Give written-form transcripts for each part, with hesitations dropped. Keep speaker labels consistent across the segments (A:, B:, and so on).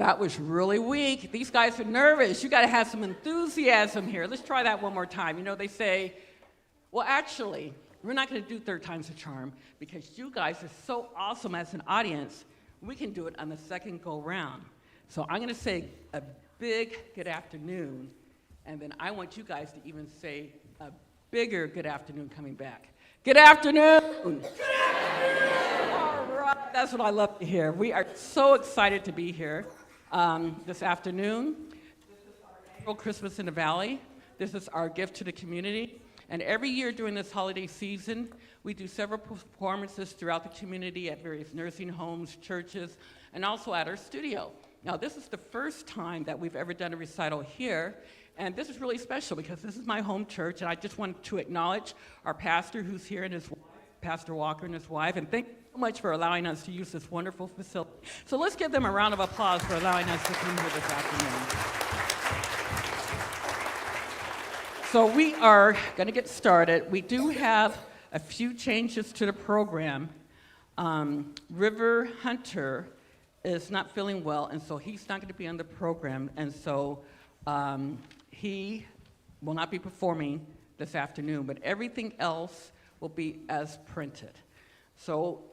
A: That was really weak. These guys are nervous. You got to have some enthusiasm here. Let's try that one more time. You know, they say, well, actually, we're not going to do third time's a charm because you guys are so awesome as an audience. We can do it on the second go round. So I'm going to say a big good afternoon, and then I want you guys to even say a bigger good afternoon coming back. Good afternoon. Good afternoon. All right, that's what I love to hear. We are so excited to be here this afternoon. This is our annual Christmas in the Valley. This is our gift to the community. And every year during this holiday season, we do several performances throughout the community at various nursing homes, churches, and also at our studio. Now, this is the first time that we've ever done a recital here, and this is really special because this is my home church, and I just want to acknowledge our pastor who's here and his wife, Pastor Walker and his wife, and thank you so much for allowing us to use this wonderful facility. So let's give them a round of applause for allowing us to come here this afternoon. So we are going to get started. We do have a few changes to the program. River Hunter is not feeling well, and so he's not going to be on the program, and so he will not be performing this afternoon, but everything else will be as printed. So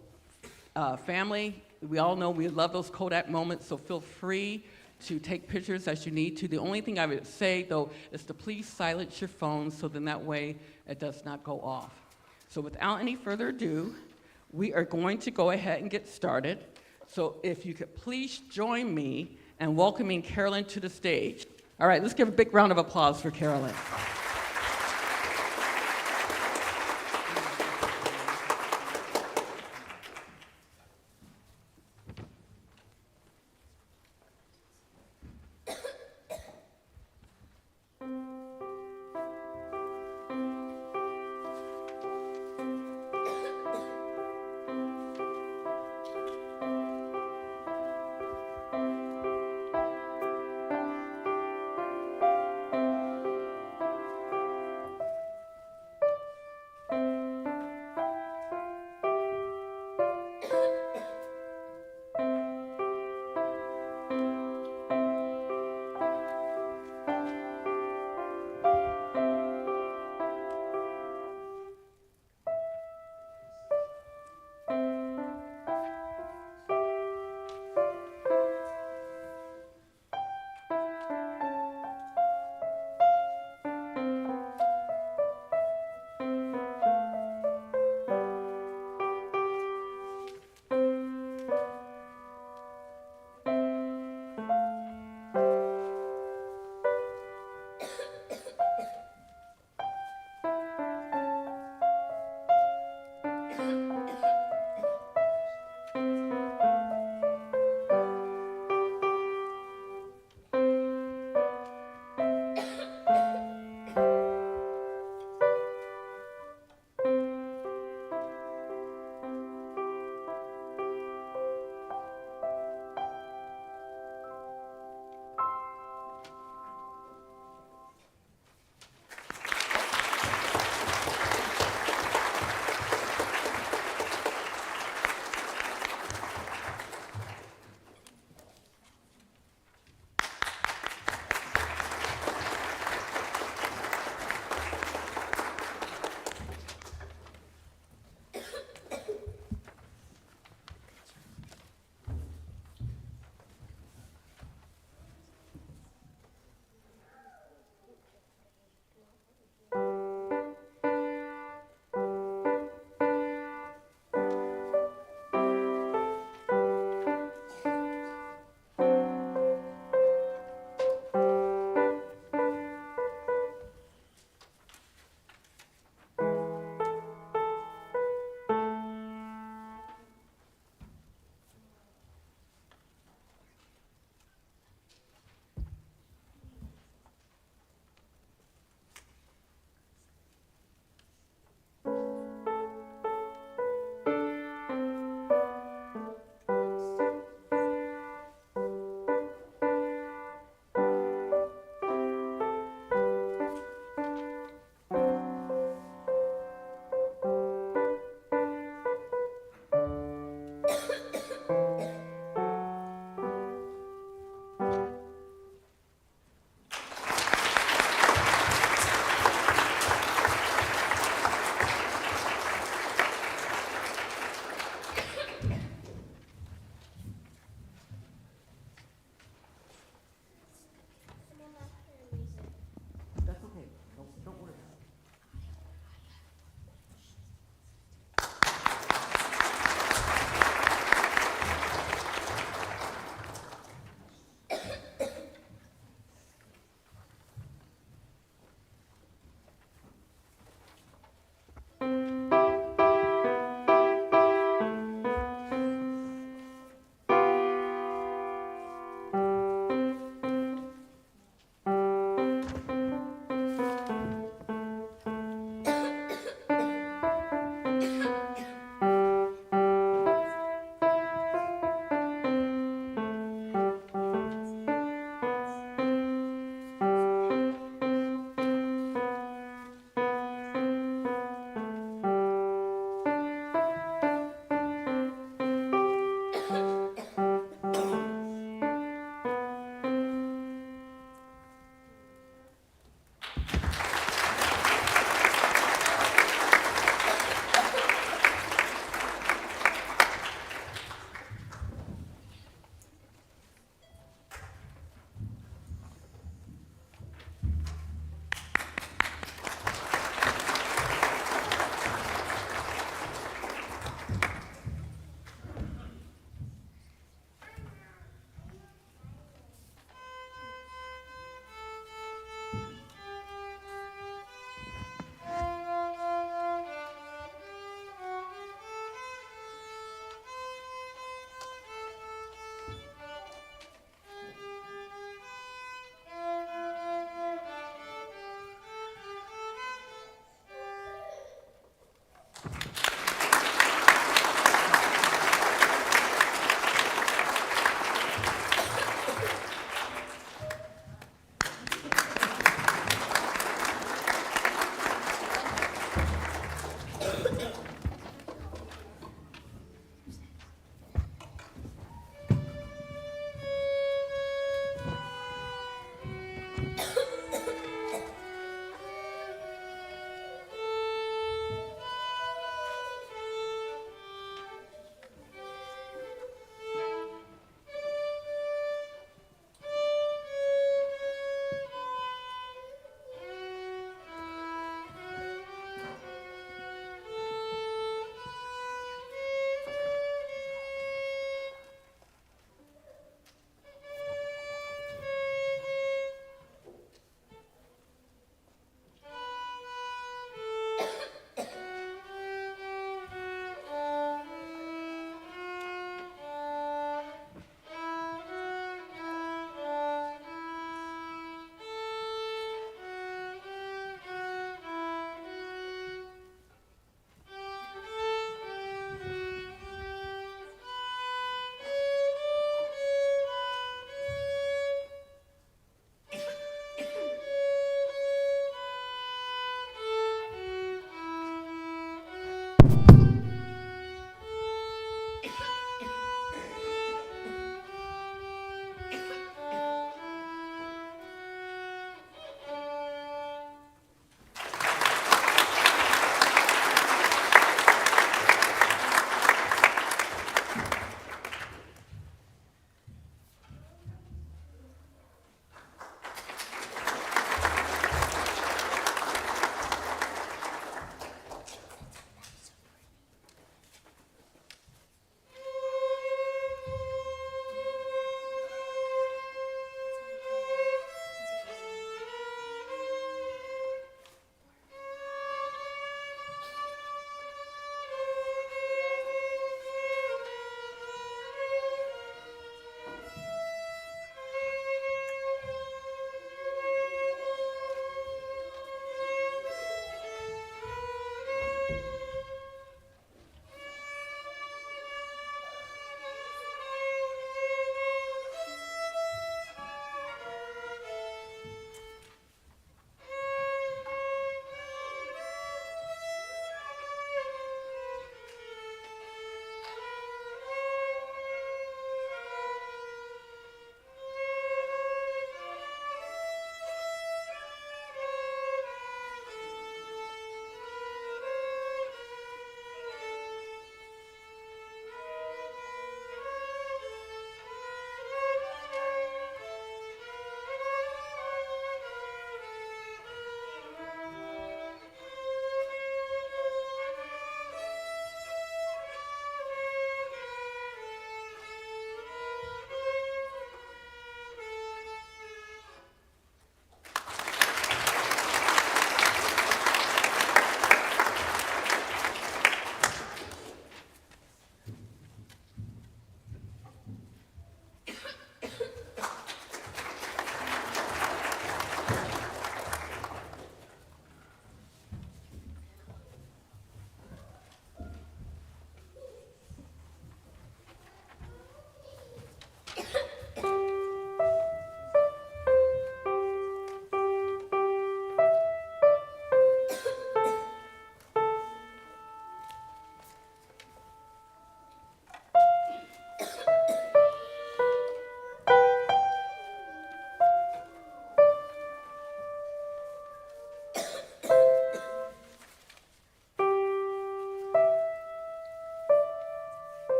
A: family, we all know we love those Kodak moments, so feel free to take pictures as you need to. The only thing I would say, though, is to please silence your phone so then that way it does not go off. So without any further ado, we are going to go ahead and get started. So if you could please join me in welcoming Carolyn to the stage. All right, let's give a big round of applause for Carolyn.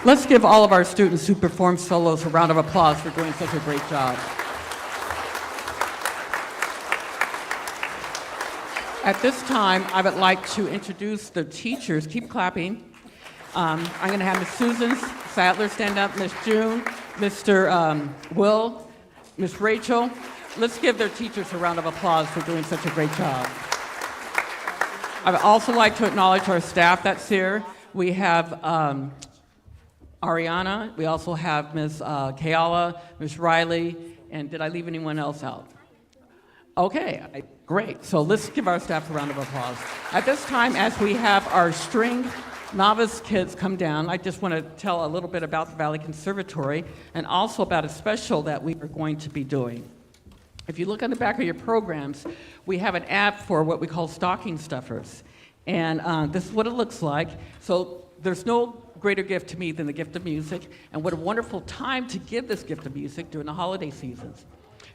A: Let's give all of our students who perform solos a round of applause for doing such a great job. At this time, I would like to introduce the teachers. Keep clapping. I'm going to have Ms. Susan Sattler stand up, Ms. June, Mr. Will, Ms. Rachel. Let's give their teachers a round of applause for doing such a great job. I would also like to acknowledge our staff that's here. We have Ariana, we also have Ms. Kayala, Ms. Riley, and did I leave anyone else out? Okay, great. So let's give our staff a round of applause. At this time, as we have our string novice kids come down, I just want to tell a little bit about the Valley Conservatory and also about a special that we are going to be doing. If you look on the back of your programs, we have an app for what we call stocking stuffers. And this is what it looks like. So there's no greater gift to me than the gift of music, and what a wonderful time to give this gift of music during the holiday seasons.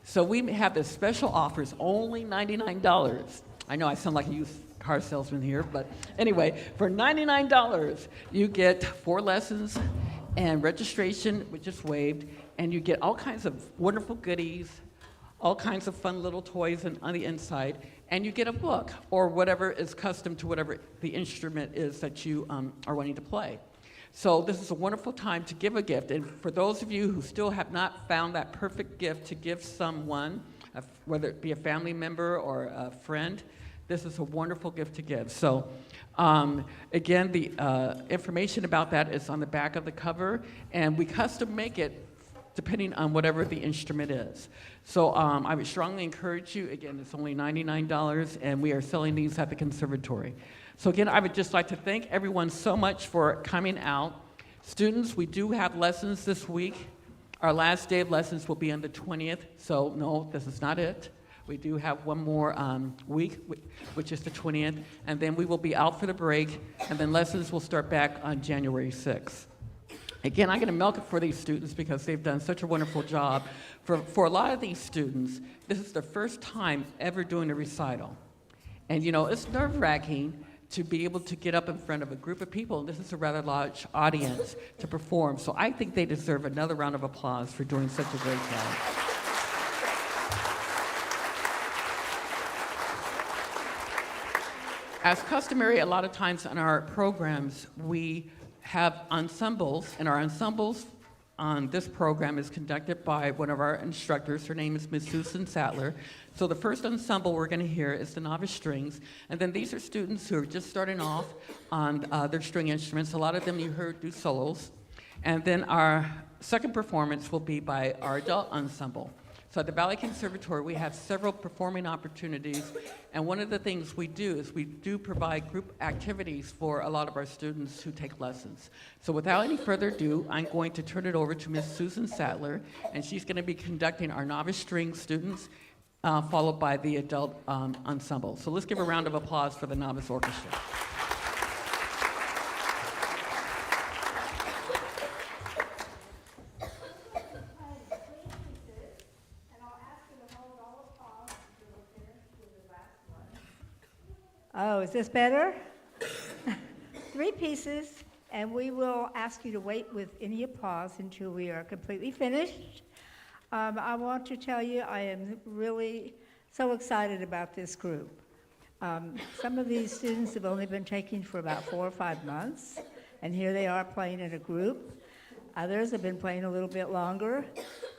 A: So we have this special offers, only $99. I know I sound like a used car salesman here, but anyway, for $99, you get 4 lessons and registration, which is waived, and you get all kinds of wonderful goodies, all kinds of fun little toys on the inside, and you get a book or whatever is custom to whatever the instrument is that you are wanting to play. So this is a wonderful time to give a gift. And for those of you who still have not found that perfect gift to give someone, whether it be a family member or a friend, this is a wonderful gift to give. So again, the information about that is on the back of the cover, and we custom make it depending on whatever the instrument is. So I would strongly encourage you, again, it's only $99, and we are selling these at the Conservatory. So again, I would just like to thank everyone so much for coming out. Students, we do have lessons this week. Our last day of lessons will be on the 20th, so no, this is not it. We do have one more week, which is the 20th, and then we will be out for the break, and then lessons will start back on January 6th. Again, I'm going to milk it for these students because they've done such a wonderful job. For a lot of these students, this is their first time ever doing a recital. And you know, it's nerve-wracking to be able to get up in front of a group of people, and this is a rather large audience, to perform. So I think they deserve another round of applause for doing such a great job. As customary, a lot of times in our programs, we have ensembles, and our ensembles on this program is conducted by one of our instructors. Her name is Ms. Susan Sattler. So the first ensemble we're going to hear is the novice strings, and then these are students who are just starting off on their string instruments. A lot of them you heard do solos. And then our second performance will be by our adult ensemble. So at the Valley Conservatory, we have several performing opportunities, and one of the things we do is we do provide group activities for a lot of our students who take lessons. So without any further ado, I'm going to turn it over to Ms. Susan Sattler, and she's going to be conducting our novice string students, followed by the adult ensemble. So let's give a round of applause for the novice orchestra.
B: Oh, is this better? 3 pieces, and we will ask you to wait with any applause until we are completely finished. I want to tell you I am really so excited about this group. Some of these students have only been taking for about 4 or 5 months, and here they are playing in a group. Others have been playing a little bit longer,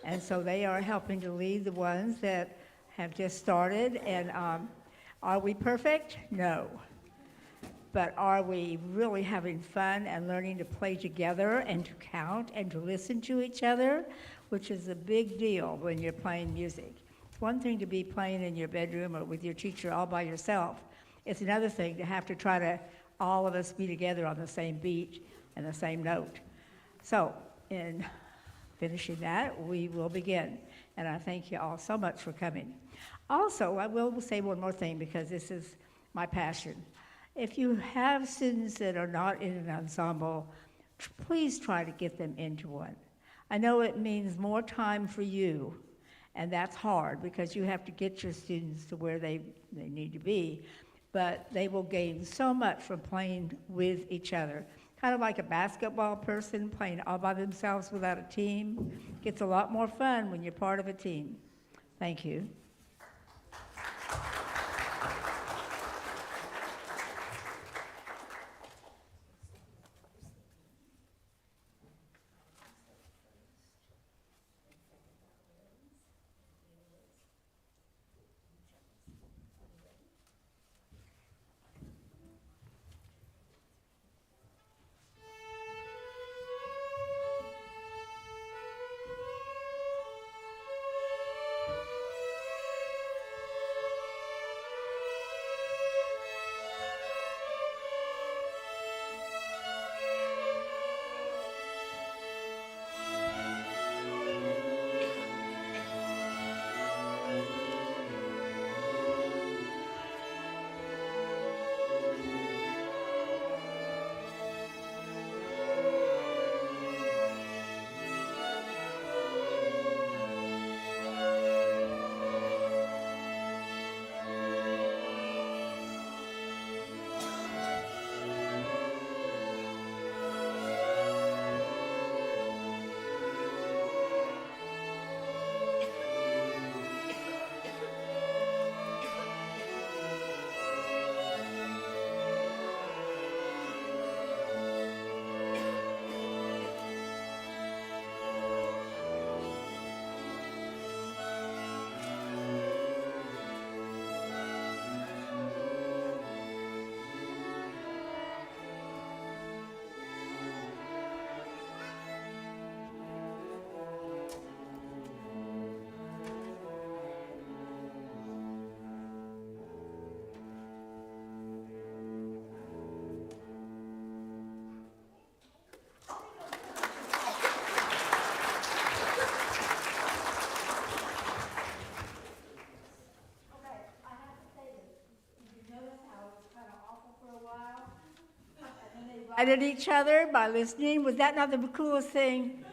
B: and so they are helping to lead the ones that have just started. And are we perfect? No. But are we really having fun and learning to play together and to count and to listen to each other, which is a big deal when you're playing music. It's one thing to be playing in your bedroom or with your teacher all by yourself. It's another thing to have to try to all of us be together on the same beat and the same note. So in finishing that, we will begin. And I thank you all so much for coming. Also, I will say one more thing because this is my passion. If you have students that are not in an ensemble, please try to get them into one. I know it means more time for you, and that's hard because you have to get your students to where they need to be, but they will gain so much from playing with each other. kind of like a basketball person playing all by themselves without a team. Gets a lot more fun when you're part of a team. Thank you. Right at each other by listening. Was that not the coolest thing?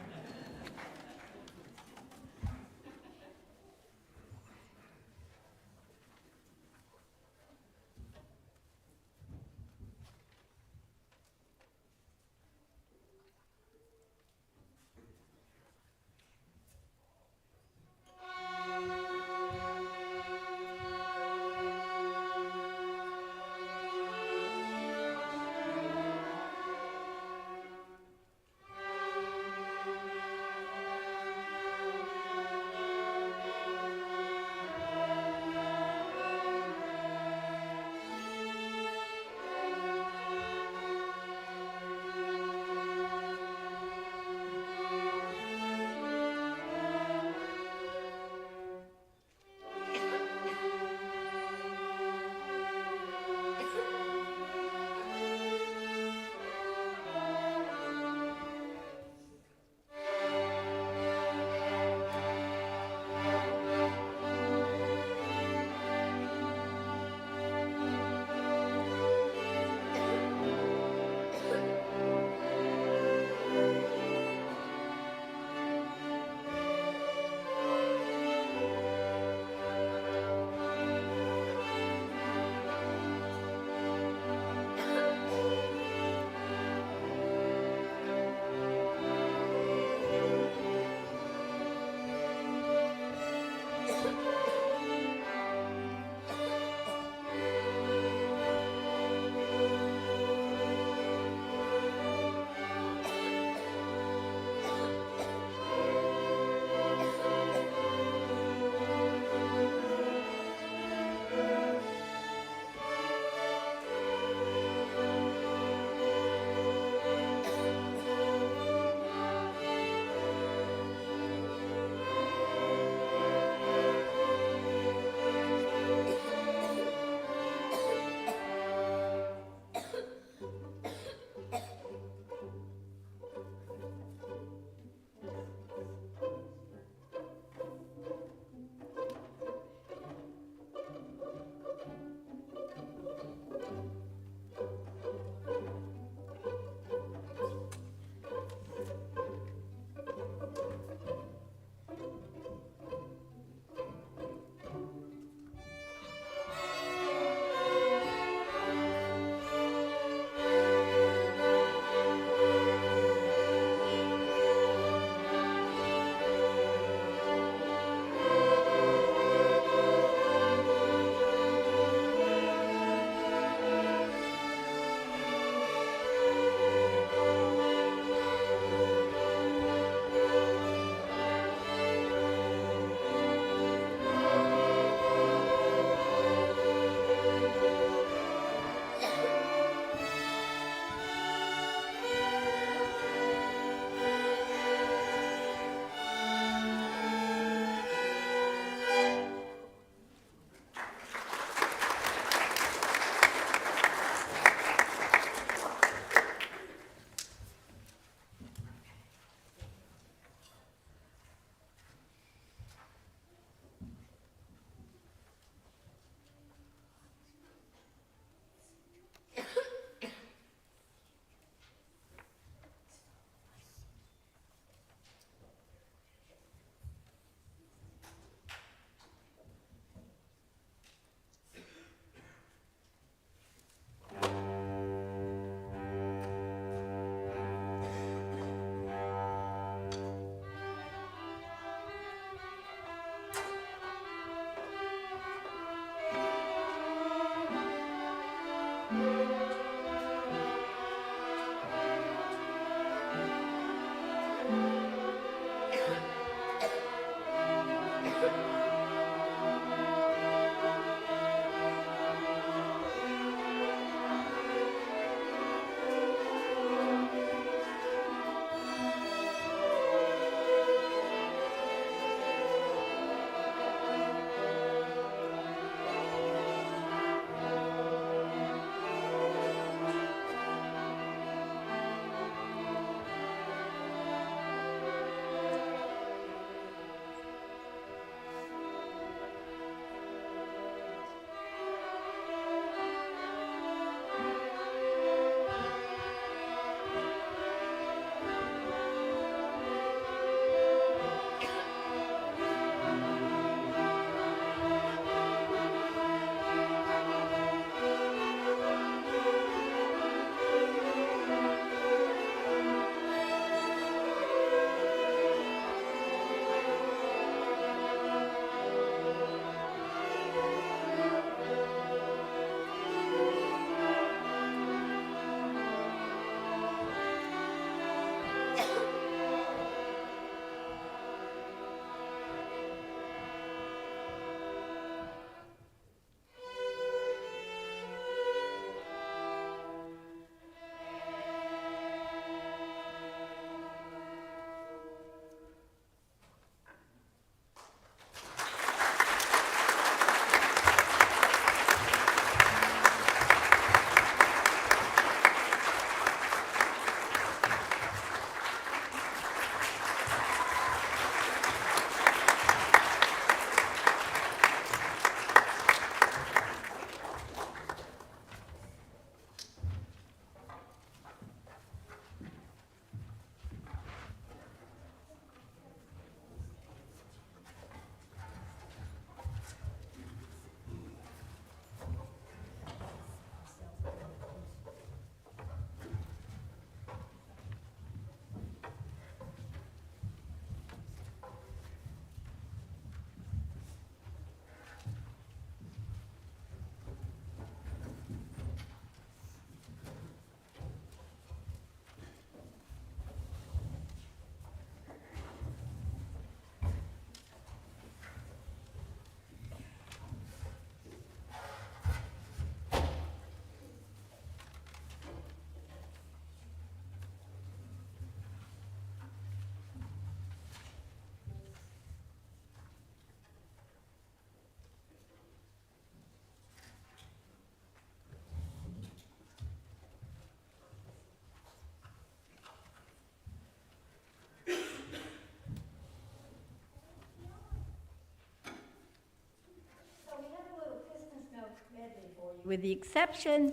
B: with the exception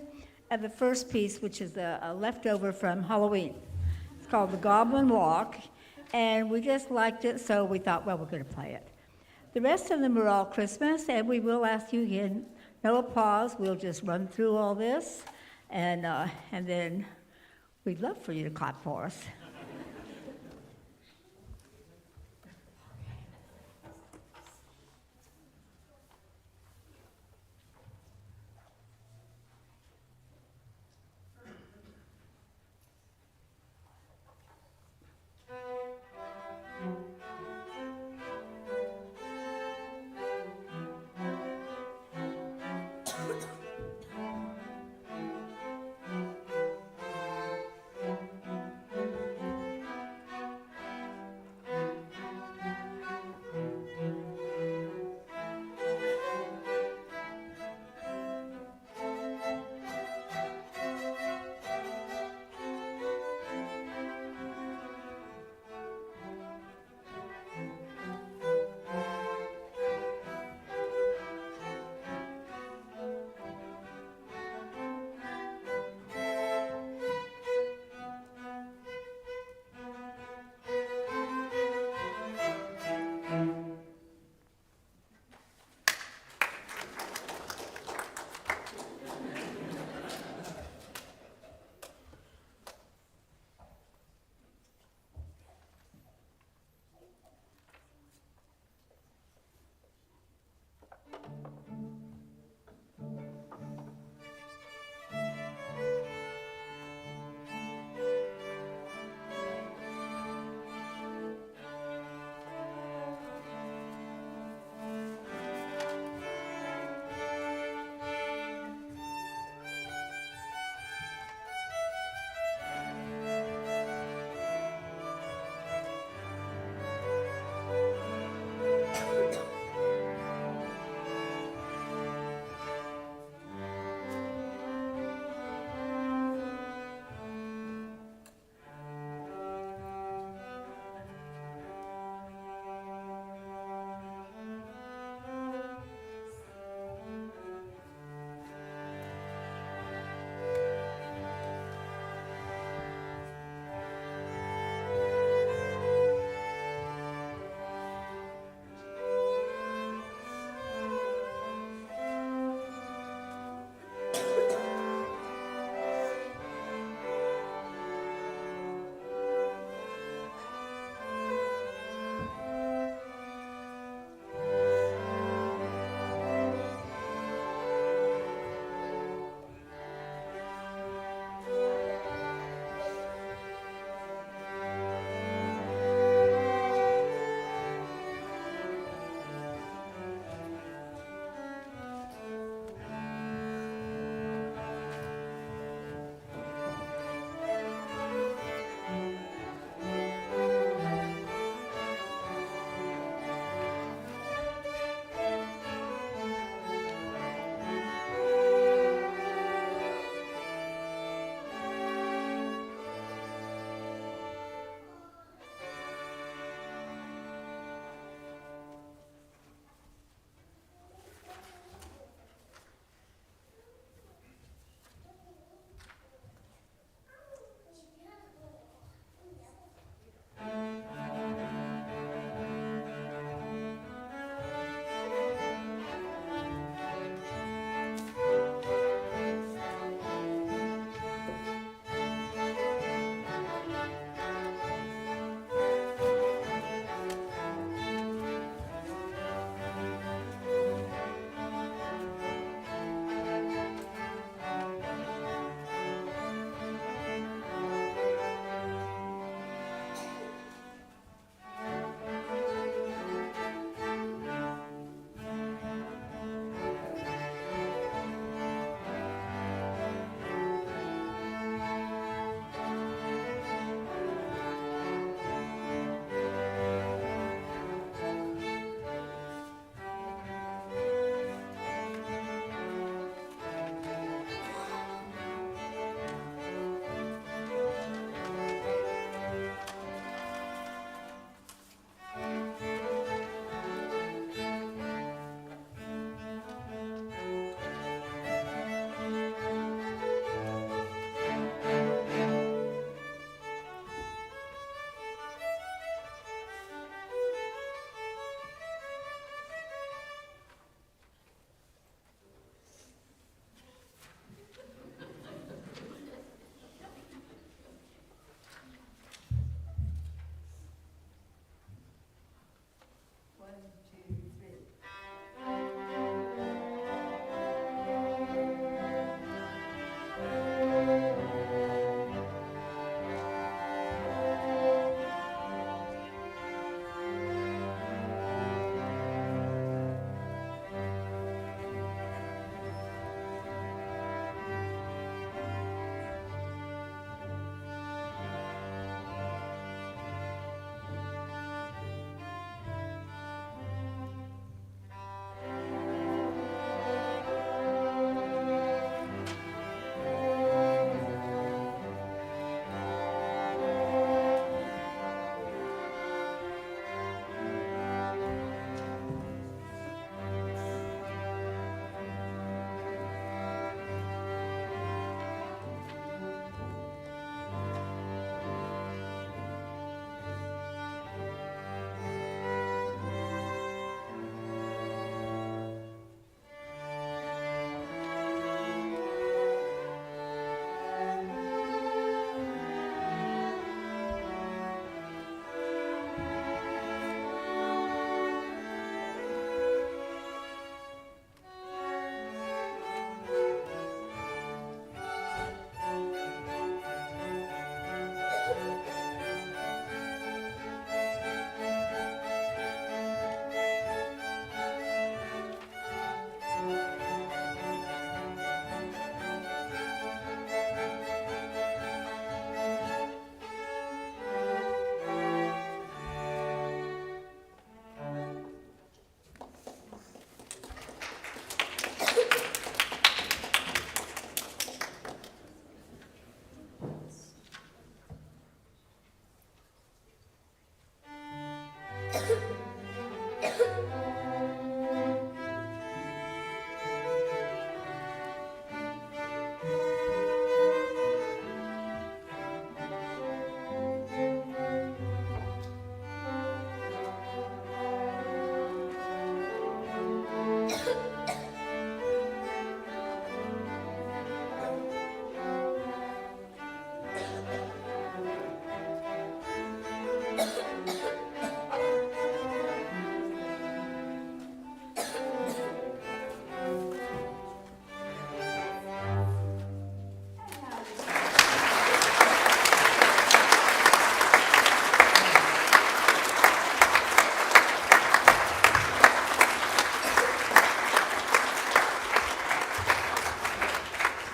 B: of the first piece, which is a leftover from Halloween. It's called The Goblin Walk, and we just liked it, so we thought, well, we're going to play it. The rest of them are all Christmas, and we will ask you again, no applause, we'll just run through all this, and then we'd love for you to clap for us.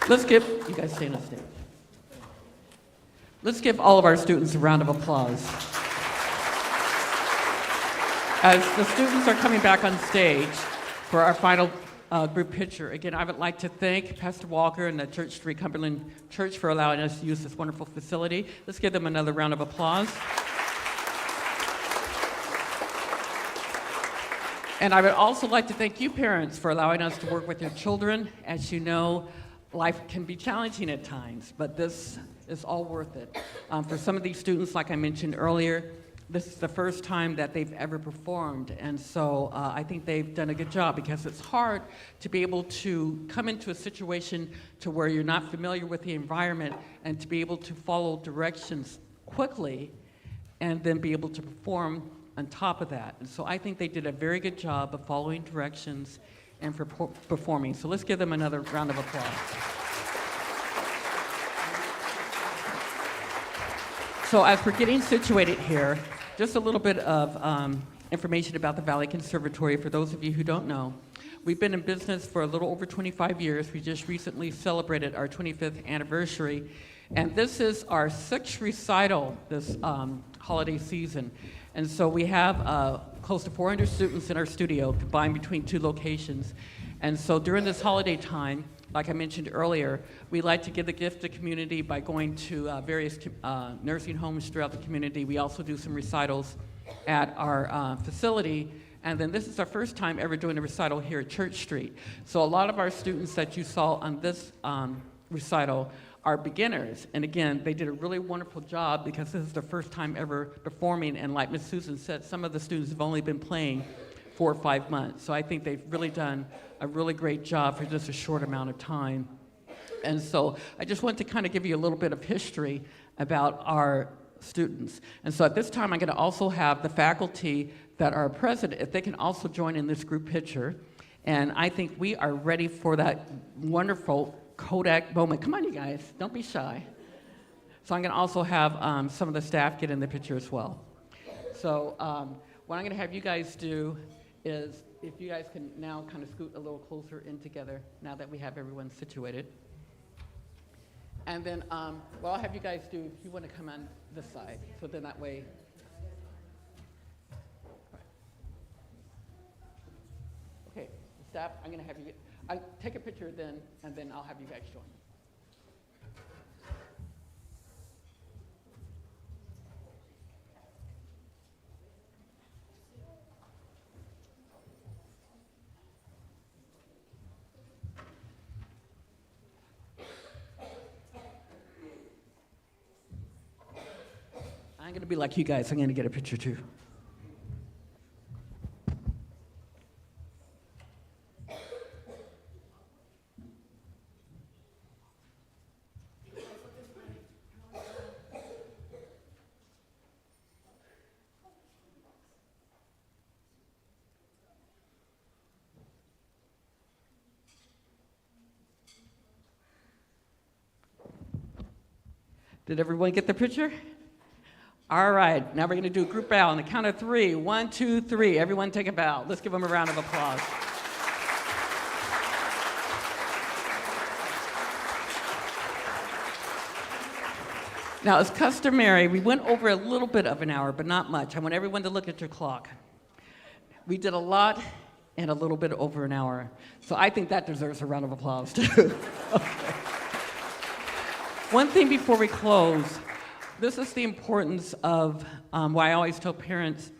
A: Let's give, you guys stay on stage. Let's give all of our students a round of applause. As the students are coming back on stage for our final group picture, again, I would like to thank Pastor Walker and the Church Street Cumberland Church for allowing us to use this wonderful facility. Let's give them another round of applause. And I would also like to thank you parents for allowing us to work with your children. As you know, life can be challenging at times, but this is all worth it. For some of these students, like I mentioned earlier, this is the first time that they've ever performed, and so I think they've done a good job, because it's hard to be able to come into a situation to where you're not familiar with the environment and to be able to follow directions quickly and then be able to perform on top of that. And so I think they did a very good job of following directions and for performing. So let's give them another round of applause. So as we're getting situated here, just a little bit of information about the Valley Conservatory for those of you who don't know. We've been in business for a little over 25 years. We just recently celebrated our 25th anniversary, and this is our 6th recital this holiday season. And so we have close to 400 students in our studio, combined between 2 locations. And so during this holiday time, like I mentioned earlier, we like to give the gift to the community by going to various nursing homes throughout the community. We also do some recitals at our facility. And then this is our first time ever doing a recital here at Church Street. So a lot of our students that you saw on this recital are beginners. And again, they did a really wonderful job, because this is their first time ever performing. And like Ms. Susan said, some of the students have only been playing 4 or 5 months. So I think they've really done a really great job for just a short amount of time. And so I just want to kind of give you a little bit of history about our students. And so at this time, I'm going to also have the faculty that are present, if they can also join in this group picture. And I think we are ready for that wonderful Kodak moment. Come on, you guys, don't be shy. So I'm going to also have some of the staff get in the picture as well. So what I'm going to have you guys do is, if you guys can now kind of scoot a little closer in together, now that we have everyone situated. And then what I'll have you guys do, if you want to come on this side, so then that way. Okay, staff, I'm going to have you I'll take a picture then, and then I'll have you guys join. I'm going to be like you guys. I'm going to get a picture too. Did everyone get the picture? All right, now we're going to do a group bow on the count of 3. 1, 2, 3. Everyone take a bow. Let's give them a round of applause. Now, as customary, we went over a little bit of an hour, but not much. I want everyone to look at your clock. We did a lot and a little bit over an hour. So I think that deserves a round of applause, too. Okay. One thing before we close, this is the importance of why I always tell parents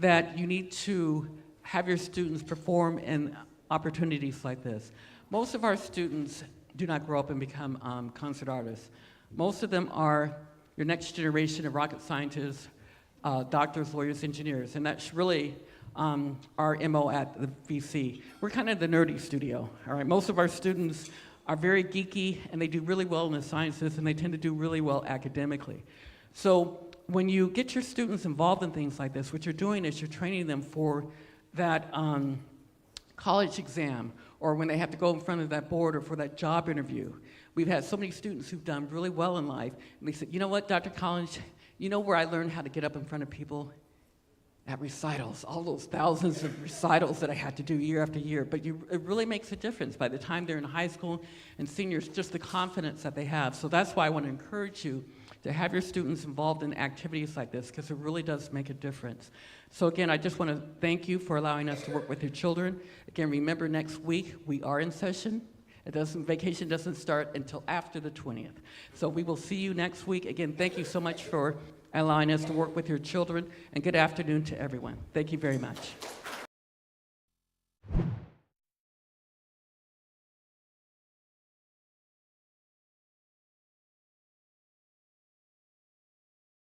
A: that you need to have your students perform in opportunities like this. Most of our students do not grow up and become concert artists. Most of them are your next generation of rocket scientists, doctors, lawyers, engineers, and that's really our MO at the VC. We're kind of the nerdy studio, all right? Most of our students are very geeky, and they do really well in the sciences, and they tend to do really well academically. So when you get your students involved in things like this, what you're doing is you're training them for that college exam, or when they have to go in front of that board, or for that job interview. We've had so many students who've done really well in life, and they said, you know what, Dr. Collins, you know where I learned how to get up in front of people? At recitals, all those thousands of recitals that I had to do year after year. But it really makes a difference by the time they're in high school and seniors, just the confidence that they have. So that's why I want to encourage you to have your students involved in activities like this, because it really does make a difference. So again, I just want to thank you for allowing us to work with your children. Again, remember next week we are in session. Vacation doesn't start until after the 20th. So we will see you next week. Again, thank you so much for allowing us to work with your children, and good afternoon to everyone. Thank you very much.